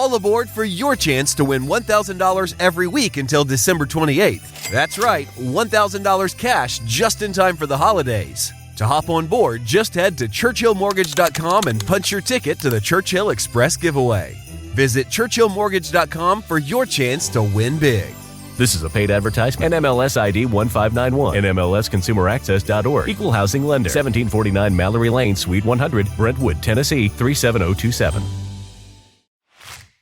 all aboard for your chance to win $1,000 every week until December 28th. That's right, $1,000 cash just in time for the holidays. To hop on board, just head to ChurchillMortgage.com and punch your ticket to the Churchill Express giveaway. Visit ChurchillMortgage.com for your chance to win big. This is a paid advertisement. NMLS ID 1591. NMLSConsumerAccess.org. Equal housing lender. 1749 Mallory Lane, Suite 100, Brentwood, Tennessee 37027.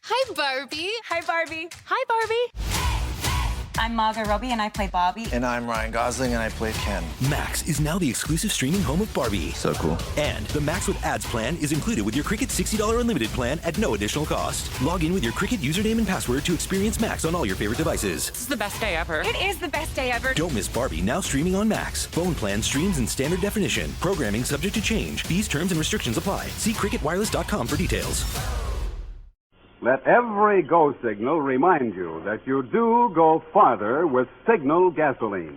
Hi, Barbie. Hi, Barbie. Hi, Barbie. I'm Margot Robbie, and I play Barbie. And I'm Ryan Gosling, and I play Ken. Max is now the exclusive streaming home of Barbie. So cool. And the Max with Ads plan is included with your Cricket $60 unlimited plan at no additional cost. Log in with your Cricket username and password to experience Max on all your favorite devices. This is the best day ever. It is the best day ever. Don't miss Barbie, now streaming on Max. Phone plan streams in standard definition. Programming subject to change. Fees, terms, and restrictions apply. See cricketwireless.com for details. Let every go signal remind you that you do go farther with Signal gasoline.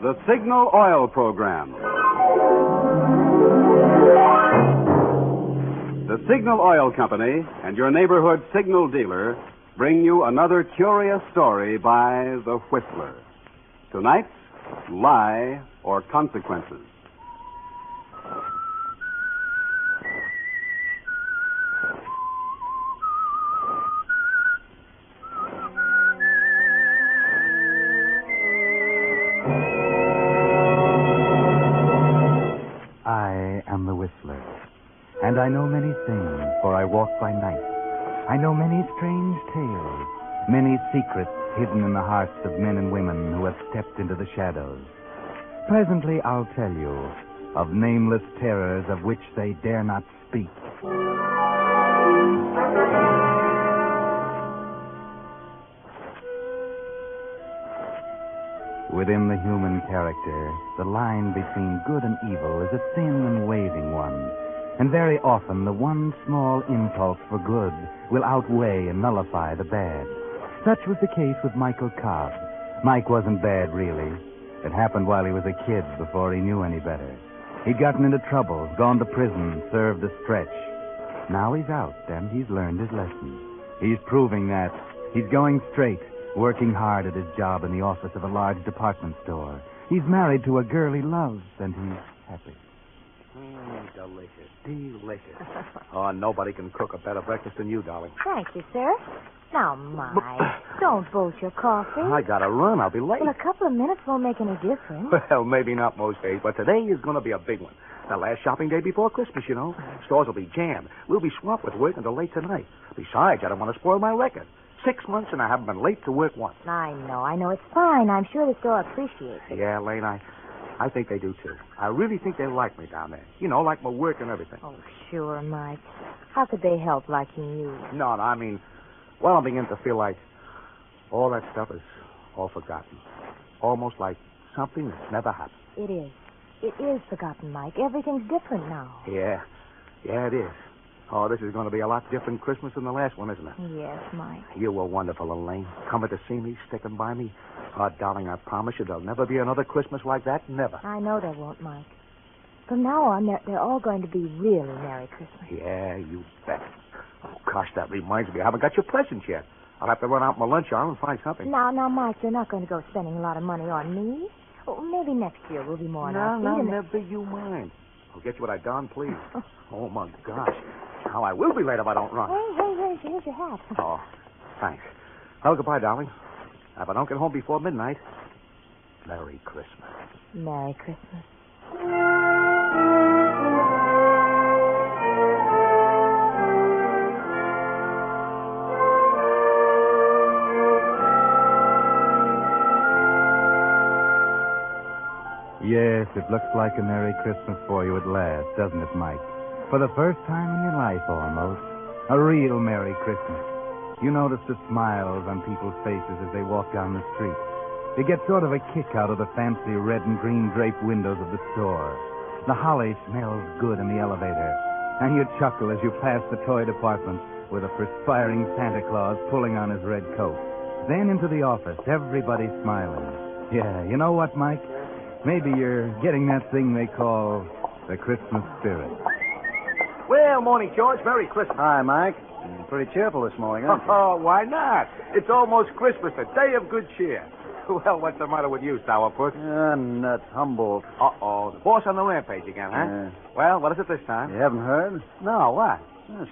The Signal Oil Program. The Signal Oil Company and your neighborhood Signal dealer bring you another curious story by The Whistler. Tonight's Lie or Consequences. I am the Whistler, and I know many things, for I walk by night. I know many strange tales, many secrets hidden in the hearts of men and women who have stepped into the shadows. Presently I'll tell you of nameless terrors of which they dare not speak. Within the human character, the line between good and evil is a thin and waving one. And very often the one small impulse for good will outweigh and nullify the bad. Such was the case with Michael Cobb. Mike wasn't bad, really. It happened while he was a kid, before he knew any better. He'd gotten into trouble, gone to prison, served a stretch. Now he's out, and he's learned his lesson. He's proving that. He's going straight, working hard at his job in the office of a large department store. He's married to a girl he loves, and he's happy. Delicious. Delicious. Oh, nobody can cook a better breakfast than you, darling. Thank you, sir. Now, Mike, don't bolt your coffee. I gotta run. I'll be late. Well, a couple of minutes won't make any difference. Well, maybe not most days, but today is going to be a big one. The last shopping day before Christmas, you know. Stores will be jammed. We'll be swamped with work until late tonight. Besides, I don't want to spoil my record. 6 months and I haven't been late to work once. I know. It's fine. I'm sure the store appreciates it. Yeah, Lane, I think they do, too. I really think they like me down there. You know, like my work and everything. Oh, sure, Mike. How could they help liking you? No, I mean, well, I'm beginning to feel like all that stuff is all forgotten. Almost like something that's never happened. It is. It is forgotten, Mike. Everything's different now. Yeah, it is. Oh, this is going to be a lot different Christmas than the last one, isn't it? Yes, Mike. You were wonderful, Elaine. Coming to see me, sticking by me. Oh, darling, I promise you there'll never be another Christmas like that. Never. I know there won't, Mike. From now on, they're all going to be really Merry Christmas. Yeah, you bet. Oh, gosh, that reminds me. I haven't got your presents yet. I'll have to run out my lunch hour and find something. Now, Mike, you're not going to go spending a lot of money on me. Oh, maybe next year we'll be more on our feet. No, never you mind. I'll get you what I done, please. Oh, my gosh. How I will be late if I don't run. Hey, here's your hat. Oh, thanks. Well, goodbye, darling. If I don't get home before midnight, Merry Christmas. Merry Christmas. Yes, it looks like a Merry Christmas for you at last, doesn't it, Mike? For the first time in your life, almost. A real Merry Christmas. You notice the smiles on people's faces as they walk down the street. You get sort of a kick out of the fancy red and green draped windows of the store. The holly smells good in the elevator. And you chuckle as you pass the toy department with a perspiring Santa Claus pulling on his red coat. Then into the office, everybody smiling. Yeah, you know what, Mike? Maybe you're getting that thing they call the Christmas spirit. Well, morning, George. Merry Christmas. Hi, Mike. You're pretty cheerful this morning, aren't you? Oh, why not? It's almost Christmas, a day of good cheer. Well, what's the matter with you, Sourpuss? Nuts. Humboldt. Uh-oh. The boss on the rampage again, huh? Yeah. Well, what is it this time? You haven't heard? No, what?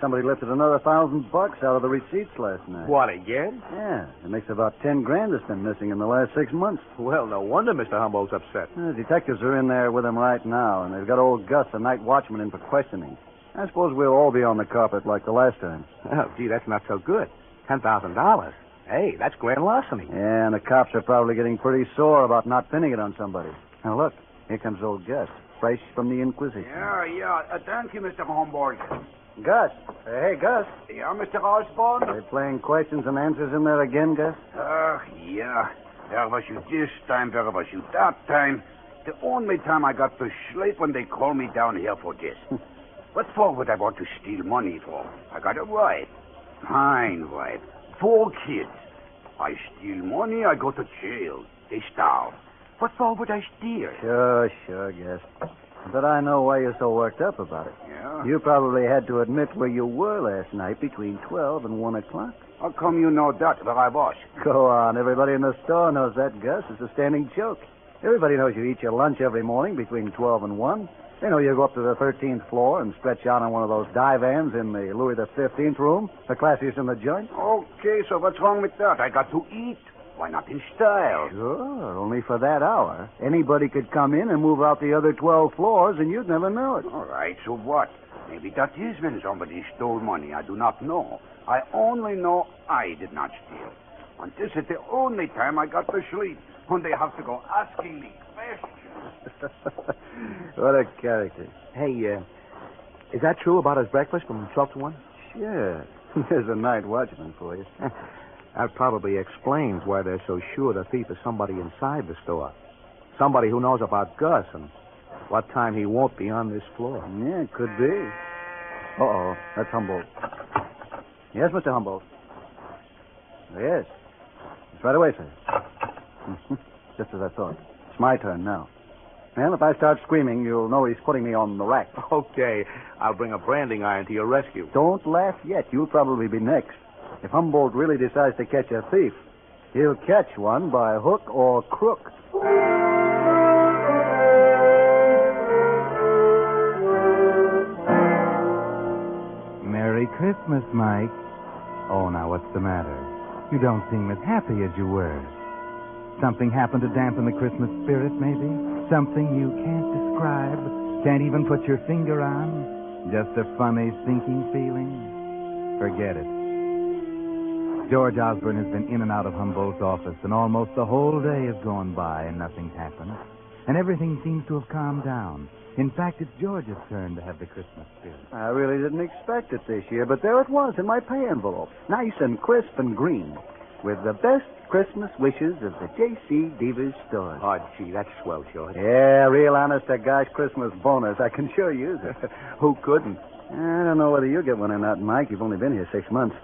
Somebody lifted another $1,000 out of the receipts last night. What, again? Yeah. It makes about 10 grand that's been missing in the last 6 months. Well, no wonder Mr. Humboldt's upset. The detectives are in there with him right now, and they've got old Gus, the night watchman, in for questioning. I suppose we'll all be on the carpet like the last time. Oh, gee, that's not so good. $10,000. Hey, that's grand larceny. Yeah, and the cops are probably getting pretty sore about not pinning it on somebody. Now, look, here comes old Gus, fresh from the Inquisition. Yeah. Thank you, Mr. Humboldt. Gus. Hey, Gus. Yeah, Mr. Osborne? Are they playing questions and answers in there again, Gus? Yeah. There was you this time, there was you that time. The only time I got to sleep when they called me down here for this. What for would I want to steal money for? I got a wife. Fine wife. 4 kids. I steal money, I go to jail. They starve. What for would I steal? Sure, Gus. But I know why you're so worked up about it. Yeah? You probably had to admit where you were last night between 12 and 1 o'clock. How come you know that, where I was? Go on. Everybody in the store knows that, Gus. It's a standing joke. Everybody knows you eat your lunch every morning between 12 and 1. They know you go up to the 13th floor and stretch out on one of those divans in the Louis the 15th room, the classiest in the joint. Okay, so what's wrong with that? I got to eat. Why not in style? Sure, only for that hour. Anybody could come in and move out the other 12 floors, and you'd never know it. All right, so what? Maybe that is when somebody stole money. I do not know. I only know I did not steal. And this is the only time I got to sleep, when they have to go asking me questions. What a character. Hey, is that true about his breakfast from 12 to 1? Sure. There's a night watchman for you. That probably explains why they're so sure the thief is somebody inside the store. Somebody who knows about Gus and what time he won't be on this floor. Yeah, it could be. Uh-oh, that's Humboldt. Yes, Mr. Humboldt. Yes. It's right away, sir. Just as I thought. It's my turn now. Well, if I start screaming, you'll know he's putting me on the rack. Okay. I'll bring a branding iron to your rescue. Don't laugh yet. You'll probably be next. If Humboldt really decides to catch a thief, he'll catch one by hook or crook. Merry Christmas, Mike. Oh, now, what's the matter? You don't seem as happy as you were. Something happened to dampen the Christmas spirit, maybe? Something you can't describe, can't even put your finger on? Just a funny, sinking feeling? Forget it. George Osborne has been in and out of Humboldt's office, and almost the whole day has gone by and nothing's happened. And everything seems to have calmed down. In fact, it's George's turn to have the Christmas spirit. I really didn't expect it this year, but there it was in my pay envelope. Nice and crisp and green. With the best Christmas wishes of the J.C. Devers store. Oh, gee, that's swell, George. Yeah, real honest-to-gosh Christmas bonus. I can sure use it. Who couldn't? I don't know whether you'll get one or not, Mike. You've only been here 6 months.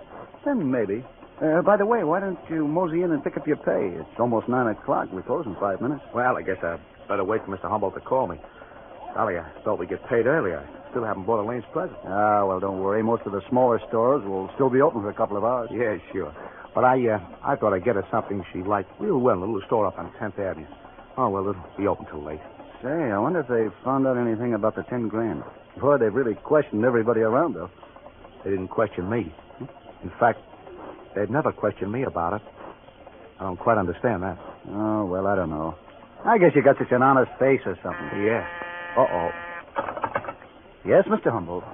Then maybe. By the way, why don't you mosey in and pick up your pay? It's almost 9 o'clock. We close in 5 minutes. Well, I guess I'd better wait for Mr. Humboldt to call me. Golly, I thought we'd get paid earlier. I still haven't bought Elaine's present. Ah, well, don't worry. Most of the smaller stores will still be open for a couple of hours. Yeah, sure. But I thought I'd get her something she liked real well in a little store up on 10th Avenue. Oh, well, it'll be open till late. Say, I wonder if they found out anything about the 10 grand. Boy, they've really questioned everybody around, though. They didn't question me. In fact, they'd never questioned me about it. I don't quite understand that. Oh, well, I don't know. I guess you got such an honest face or something. Yeah. Uh-oh. Yes, Mr. Humboldt.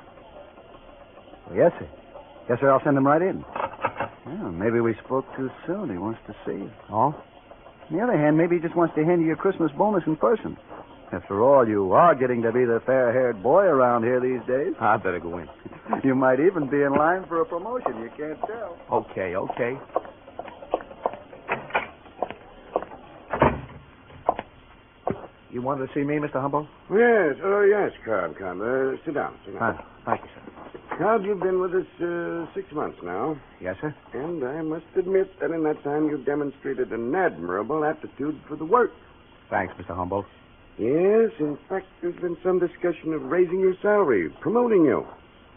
Yes, sir. Yes, sir, I'll send him right in. Well, maybe we spoke too soon. He wants to see you. Oh? On the other hand, maybe he just wants to hand you your Christmas bonus in person. After all, you are getting to be the fair-haired boy around here these days. I'd better go in. You might even be in line for a promotion. You can't tell. Okay. You wanted to see me, Mr. Humboldt? Yes, come. Sit down. Thank you, sir. Carl, you've been with us 6 months now. Yes, sir? And I must admit that in that time you've demonstrated an admirable aptitude for the work. Thanks, Mr. Humboldt. Yes, in fact, there's been some discussion of raising your salary, promoting you.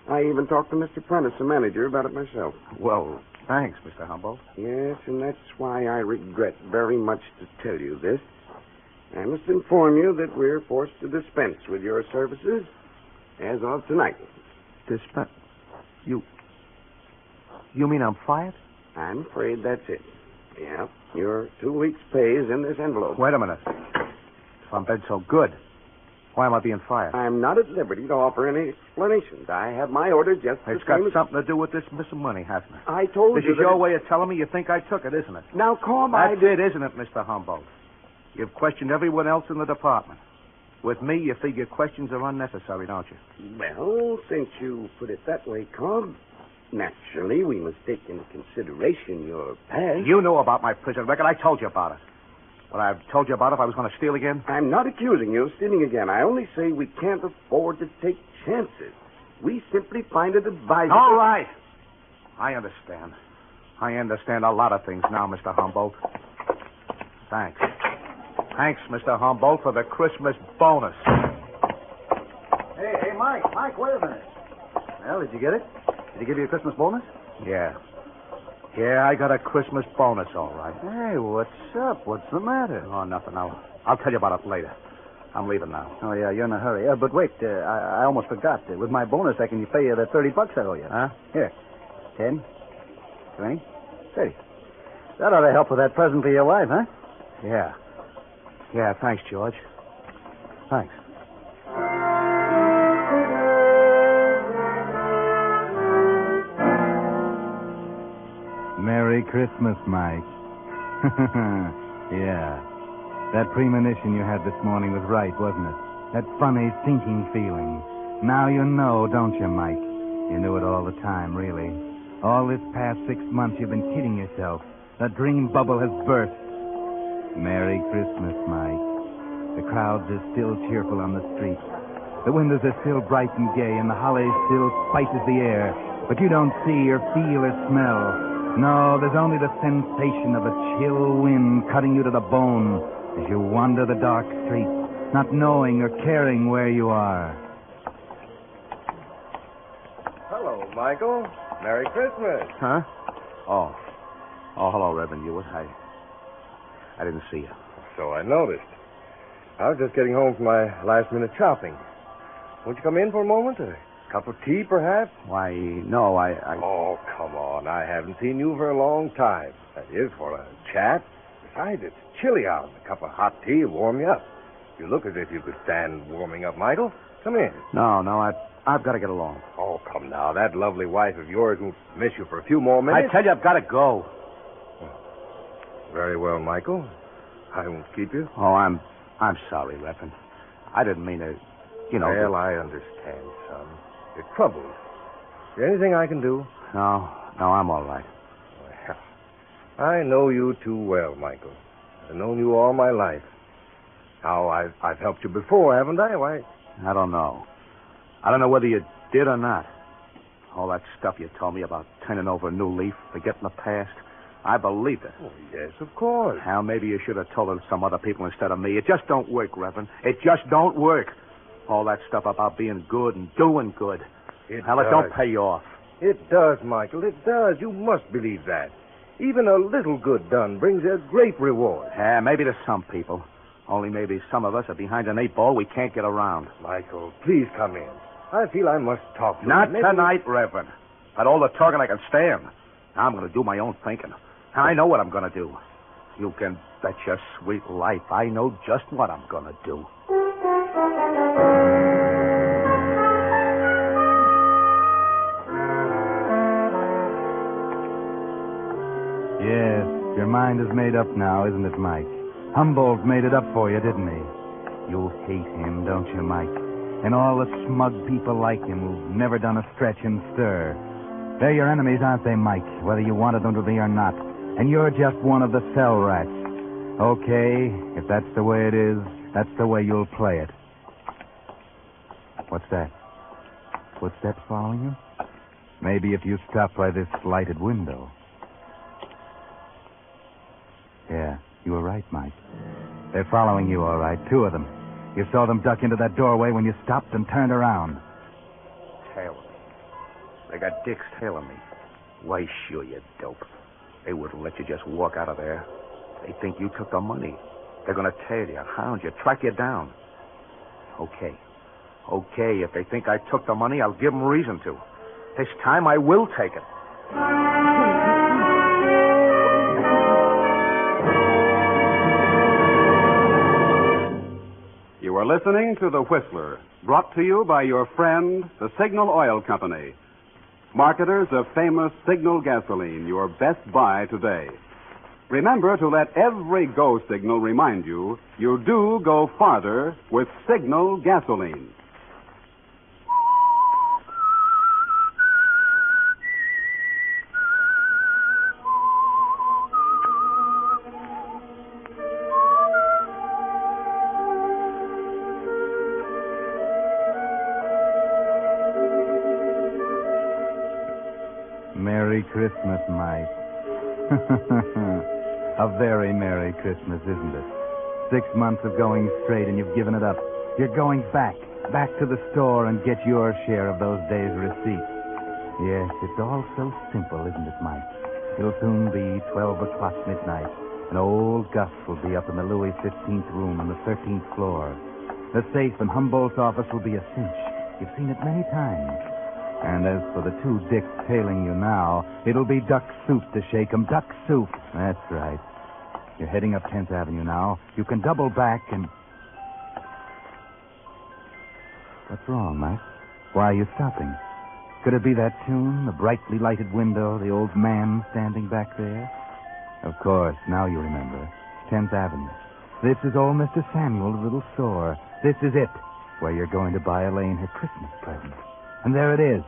I even talked to Mr. Prentice, the manager, about it myself. Well, thanks, Mr. Humboldt. Yes, and that's why I regret very much to tell you this. I must inform you that we're forced to dispense with your services as of tonight. Dispense? You mean I'm fired? I'm afraid that's it. Yeah, your 2 weeks' pay is in this envelope. Wait a minute. If I'm been so good, why am I being fired? I'm not at liberty to offer any explanations. I have my orders just the It's got same as... something to do with this missing money, hasn't it? I told This you is that your it- way of telling me you think I took it, isn't it? Now, calm, That's it, isn't it, Mr. Humboldt? You've questioned everyone else in the department. With me, you figure questions are unnecessary, don't you? Well, since you put it that way, Cobb, naturally we must take into consideration your past. You knew about my prison record. I told you about it. But I told you about if I was going to steal again? I'm not accusing you of stealing again. I only say we can't afford to take chances. We simply find it advisable... All right. I understand. I understand a lot of things now, Mr. Humboldt. Thanks. Thanks, Mr. Humboldt, for the Christmas bonus. Hey, Mike, wait a minute. Well, did you get it? Did he give you a Christmas bonus? Yeah. Yeah, I got a Christmas bonus, all right. Hey, what's up? What's the matter? Oh, nothing. I'll tell you about it later. I'm leaving now. Oh, yeah, you're in a hurry. But wait, I almost forgot. With my bonus, I can pay you the $30 I owe you. Huh? Here. 10, 20, 30. That ought to help with that present for your wife, huh? Yeah. Yeah, thanks, George. Thanks. Merry Christmas, Mike. Yeah. That premonition you had this morning was right, wasn't it? That funny, sinking feeling. Now you know, don't you, Mike? You knew it all the time, really. All this past 6 months you've been kidding yourself. The dream bubble has burst. Merry Christmas, Mike. The crowds are still cheerful on the streets. The windows are still bright and gay, and the holly still spices the air. But you don't see or feel or smell. No, there's only the sensation of a chill wind cutting you to the bone as you wander the dark streets, not knowing or caring where you are. Hello, Michael. Merry Christmas. Huh? Oh, hello, Reverend Hewitt. I didn't see you. So I noticed. I was just getting home from my last-minute shopping. Won't you come in for a moment? A cup of tea, perhaps? Why, no, I... Oh, come on. I haven't seen you for a long time. That is, for a chat. Besides, it's chilly out. A cup of hot tea will warm you up. You look as if you could stand warming up, Michael. Come in. No, I've got to get along. Oh, come now. That lovely wife of yours won't miss you for a few more minutes. I tell you, I've got to go. Very well, Michael. I won't keep you. Oh, I'm sorry, Reverend. I didn't mean to, Well, I understand, son. It troubles. Is there anything I can do? No, I'm all right. Well, I know you too well, Michael. I've known you all my life. Now, I've helped you before, haven't I? Why? I don't know. I don't know whether you did or not. All that stuff you told me about turning over a new leaf, forgetting the past, I believed it. Oh, yes, of course. Now, maybe you should have told it to some other people instead of me. It just don't work, Reverend. It just don't work. All that stuff about being good and doing good. It don't pay off. It does, Michael. It does. You must believe that. Even a little good done brings a great reward. Yeah, maybe to some people. Only maybe some of us are behind an 8-ball we can't get around. Michael, please come in. I feel I must talk to you. Not tonight, Reverend. Got all the talking I can stand. Now I'm going to do my own thinking. I know what I'm going to do. You can bet your sweet life I know just what I'm going to do. Yes, your mind is made up now, isn't it, Mike? Humboldt made it up for you, didn't he? You hate him, don't you, Mike? And all the smug people like him who've never done a stretch and stir. They're your enemies, aren't they, Mike? Whether you wanted them to be or not. And you're just one of the cell rats. Okay, if that's the way it is, that's the way you'll play it. What's that? Footsteps following you? Maybe if you stop by this lighted window. Yeah, you were right, Mike. They're following you, all right. 2 of them. You saw them duck into that doorway when you stopped and turned around. Taylor. They got dicks tailing me. Why, sure, you dope. They wouldn't let you just walk out of there. They think you took the money. They're going to tail you, hound you, track you down. Okay, if they think I took the money, I'll give them reason to. This time I will take it. You are listening to The Whistler, brought to you by your friend, the Signal Oil Company. Marketers of famous Signal gasoline, your best buy today. Remember to let every go signal remind you do go farther with Signal gasoline. Merry Christmas, Mike. A very Merry Christmas, isn't it? 6 months of going straight and you've given it up. You're going back to the store and get your share of those days' receipts. Yes, it's all so simple, isn't it, Mike? It'll soon be 12 o'clock midnight, and old Gus will be up in the Louis 15th room on the 13th floor. The safe in Humboldt's office will be a cinch. You've seen it many times. And as for the two dicks tailing you now, it'll be duck soup to shake 'em. Duck soup. That's right. You're heading up 10th Avenue now. You can double back and... What's wrong, Mike? Why are you stopping? Could it be that tune, the brightly lighted window, the old man standing back there? Of course, now you remember. 10th Avenue. This is old Mr. Samuel's little store. This is it, where you're going to buy Elaine her Christmas present. And there it is.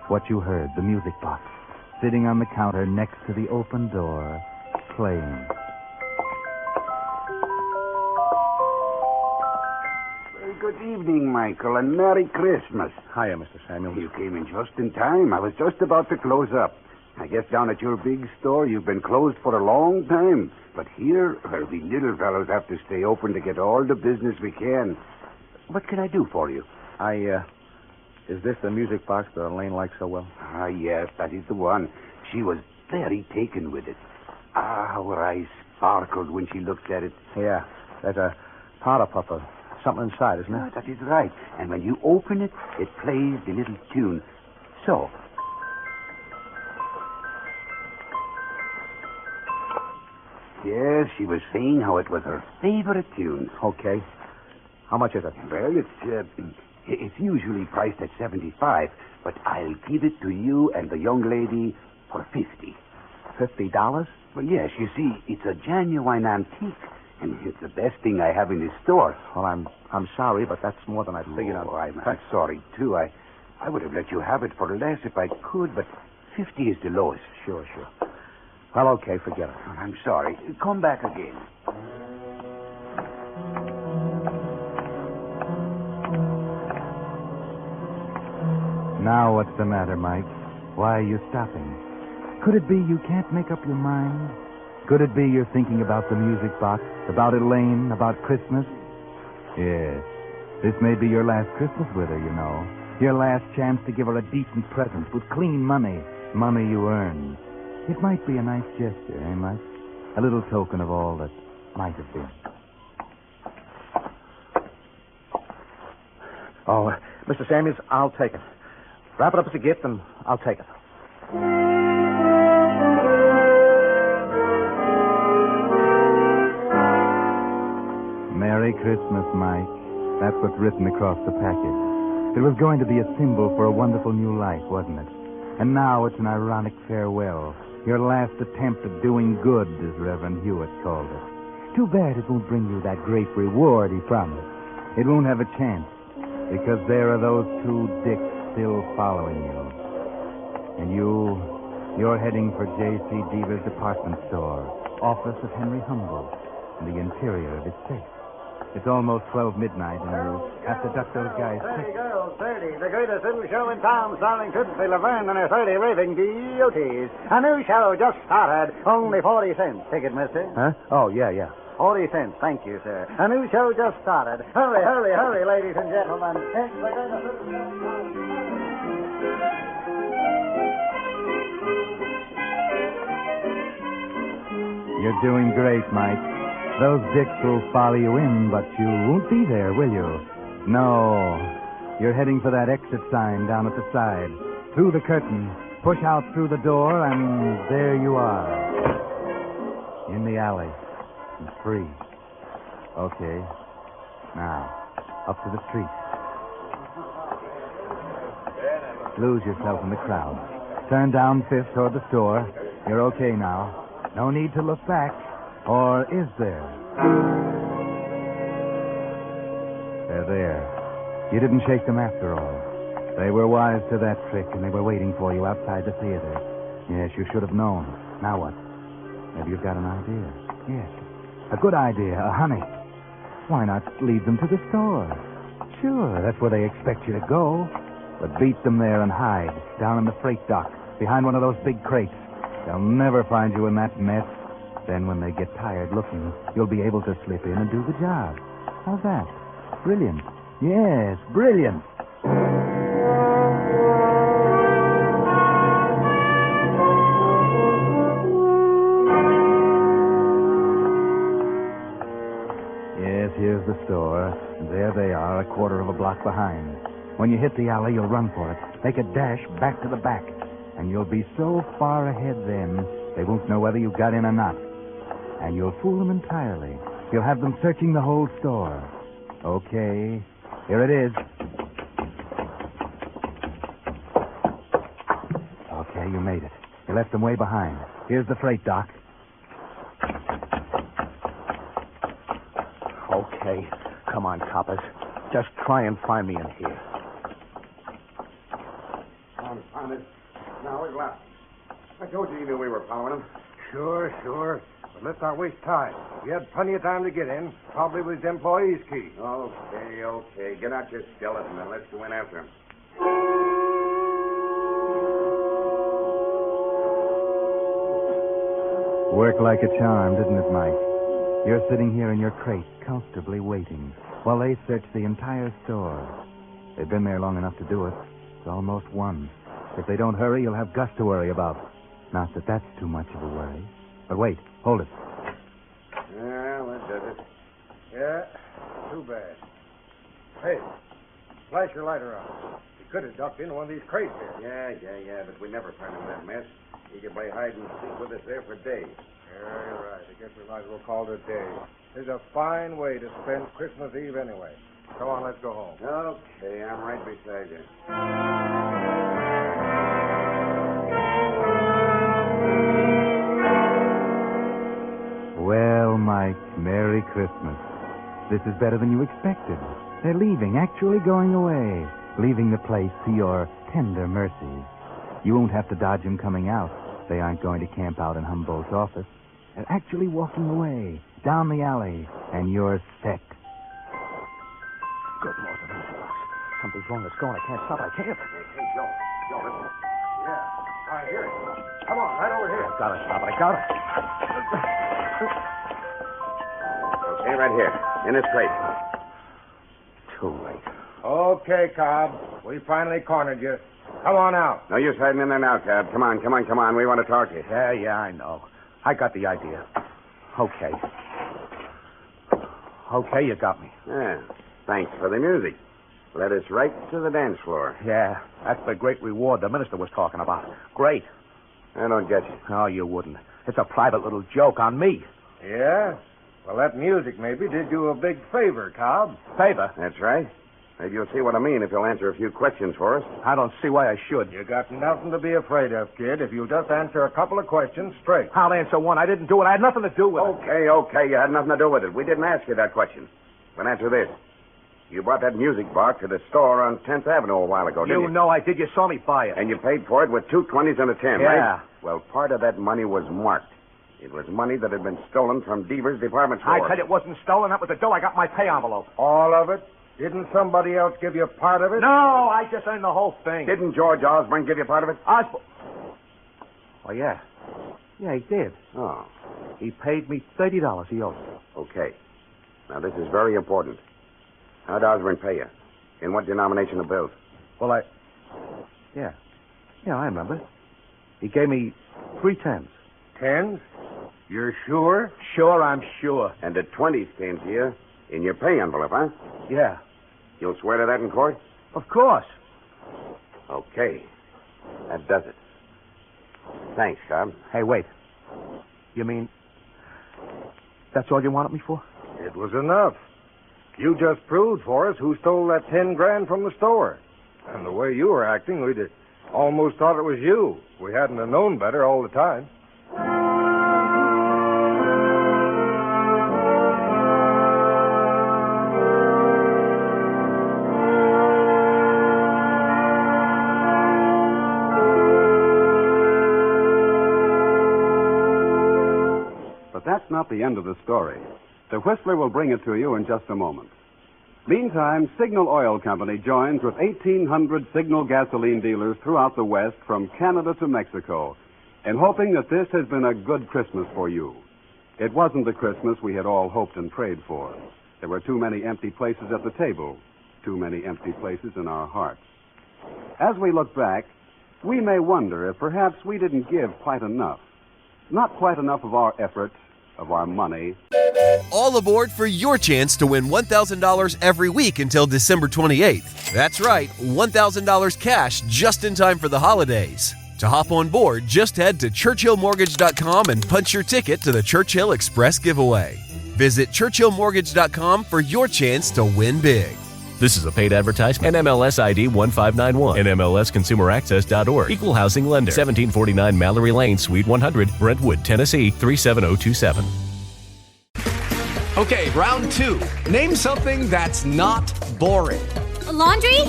What you heard, the music box, sitting on the counter next to the open door, playing. Good evening, Michael, and Merry Christmas. Hiya, Mr. Samuel. You came in just in time. I was just about to close up. I guess down at your big store you've been closed for a long time. But here, well, we little fellows have to stay open to get all the business we can. What can I do for you? Is this the music box that Elaine likes so well? Ah, yes, that is the one. She was very taken with it. Ah, how her eyes sparkled when she looked at it. Yeah, there's a powder puff of something inside, isn't Ah, it? that is right. And when you open it, it plays the little tune. So. Yes, she was saying how it was her favorite tune. Okay. How much is it? Well, it's usually priced at $75, but I'll give it to you and the young lady for $50. $50? Well, yes, you see, it's a genuine antique, and it's the best thing I have in this store. Well, I'm sorry, but that's more than I figured out. I'm sorry, too. I would have let you have it for less if I could, but 50 is the lowest. Sure. Well, okay, forget it. I'm sorry. Come back again. Now what's the matter, Mike? Why are you stopping? Could it be you can't make up your mind? Could it be you're thinking about the music box, about Elaine, about Christmas? Yes. This may be your last Christmas with her, you know. Your last chance to give her a decent present with clean money. Money you earned. It might be a nice gesture, eh, Mike? A little token of all that might have been. Oh, Mr. Samuels, I'll take it. Wrap it up as a gift, and I'll take it. Merry Christmas, Mike. That's what's written across the package. It was going to be a symbol for a wonderful new life, wasn't it? And now it's an ironic farewell. Your last attempt at doing good, as Reverend Hewitt called it. Too bad it won't bring you that great reward he promised. It won't have a chance, because there are those two dicks still following you. And you're heading for J.C. Deaver's department store, office of Henry Humboldt, and the interior of his safe. It's almost 12 midnight, and you have to duck those guys. 30 girls, 30. The greatest little show in town, starring Tootsie Laverne and her 30 raving beauties. A new show just started. Only 40 cents. Ticket, mister. Huh? Oh, yeah. 40 cents. Thank you, sir. A new show just started. Hurry, ladies and gentlemen. It's the greatest little show in town. You're doing great, Mike. Those dicks will follow you in, but you won't be there, will you? No. You're heading for that exit sign down at the side. Through the curtain, push out through the door, and there you are. In the alley. And free. Okay. Now, up to the street. Lose yourself in the crowd. Turn down Fifth toward the store. You're okay now. No need to look back. Or is there? They're there. You didn't shake them after all. They were wise to that trick, and they were waiting for you outside the theater. Yes, you should have known. Now what? Maybe you've got an idea. Yes. A good idea. A honey. Why not lead them to the store? Sure, that's where they expect you to go. But beat them there and hide, down in the freight dock, behind one of those big crates. They'll never find you in that mess. Then when they get tired looking, you'll be able to slip in and do the job. How's that? Brilliant. Yes, brilliant. Yes, here's the store. There they are, a quarter of a block behind. When you hit the alley, you'll run for it. Make a dash back to the back. And you'll be so far ahead then, they won't know whether you got in or not. And you'll fool them entirely. You'll have them searching the whole store. Okay, here it is. Okay, you made it. You left them way behind. Here's the freight dock. Okay. Come on, coppers. Just try and find me in here. Found it. Now we've left. I told you knew we were following him. Sure. But let's not waste time. We had plenty of time to get in. Probably was the employee's key. Okay. Get out your skeleton and let's go in after him. Worked like a charm, didn't it, Mike? You're sitting here in your crate, comfortably waiting, while they search the entire store. They've been there long enough to do it. It's almost 1. If they don't hurry, you'll have Gus to worry about. Not that that's too much of a worry. But wait, hold it. Well, that does it. Yeah, too bad. Hey, flash your lighter on. We could have ducked into one of these crates here. Yeah, but we never find him in that mess. He could play hide and seek with us there for days. Yeah, you're right. I guess we might as well call it a day. It's a fine way to spend Christmas Eve anyway. Come on, let's go home. Okay, I'm right beside you. Well, Mike, Merry Christmas. This is better than you expected. They're leaving, actually going away, leaving the place to your tender mercies. You won't have to dodge them coming out. They aren't going to camp out in Humboldt's office. They're actually walking away, down the alley, and you're set. Good Lord, the music box. Something's wrong. It's going. I can't stop. I can't. Hey, Joe, listen. Yeah, I hear it. Come on, right over here. I've got to stop it. I got it. Okay, right here. In this crate. Too late. Okay, Cobb. We finally cornered you. Come on out. No use hiding in there now, Cab. Come on. We want to talk to you. Yeah, I know. I got the idea. Okay, you got me. Yeah. Thanks for the music. Led us right to the dance floor. Yeah, that's the great reward the minister was talking about. Great. I don't get you. Oh, you wouldn't. It's a private little joke on me. Yeah? Well, that music maybe did you a big favor, Cobb. Favor? That's right. Maybe you'll see what I mean if you'll answer a few questions for us. I don't see why I should. You got nothing to be afraid of, kid, if you'll just answer a couple of questions straight. I'll answer one. I didn't do it. I had nothing to do with it. Okay. You had nothing to do with it. We didn't ask you that question. But answer this. You brought that music box to the store on 10th Avenue a while ago, didn't you? You know I did. You saw me buy it. And you paid for it with 2 20s and a 10, yeah. Right? Well, part of that money was marked. It was money that had been stolen from Deaver's department store. I said it wasn't stolen. That was the dough. I got my pay envelope. All of it? Didn't somebody else give you part of it? No, I just earned the whole thing. Didn't George Osborne give you part of it? Osborne? Oh, yeah. Yeah, he did. Oh. He paid me $30 he owed me. Okay. Now, this is very important. How'd Osborne pay you? In what denomination of bills? Well, Yeah, I remember. He gave me 3 10s. 10s? You're sure? Sure, I'm sure. And the 20s came to you in your pay envelope, huh? Yeah. You'll swear to that in court? Of course. Okay. That does it. Thanks, Cobb. Hey, wait. You mean that's all you wanted me for? It was enough. You just proved for us who stole that 10 grand from the store. And the way you were acting, we'd almost thought it was you. We hadn't have known better all the time. But that's not the end of the story. The Whistler will bring it to you in just a moment. Meantime, Signal Oil Company joins with 1,800 Signal gasoline dealers throughout the West from Canada to Mexico in hoping that this has been a good Christmas for you. It wasn't the Christmas we had all hoped and prayed for. There were too many empty places at the table, too many empty places in our hearts. As we look back, we may wonder if perhaps we didn't give quite enough. Not quite enough of our effort, of our money. All aboard for your chance to win $1,000 every week until December 28th. That's right, $1,000 cash just in time for the holidays. To hop on board, just head to ChurchillMortgage.com and punch your ticket to the Churchill Express giveaway. Visit ChurchillMortgage.com for your chance to win big. This is a paid advertisement. NMLS ID 1591. NMLSConsumerAccess.org. Equal housing lender. 1749 Mallory Lane, Suite 100, Brentwood, Tennessee 37027. Okay, round two. Name something that's not boring. A laundry?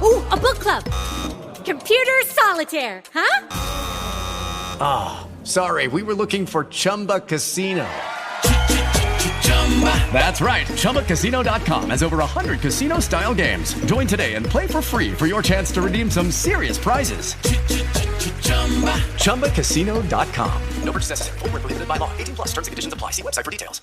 Ooh, a book club. Computer solitaire, huh? Ah, oh, sorry. We were looking for Chumba Casino. That's right. ChumbaCasino.com has over 100 casino-style games. Join today and play for free for your chance to redeem some serious prizes. ChumbaCasino.com. No purchase necessary. Void where prohibited by law. 18+ terms and conditions apply. See website for details.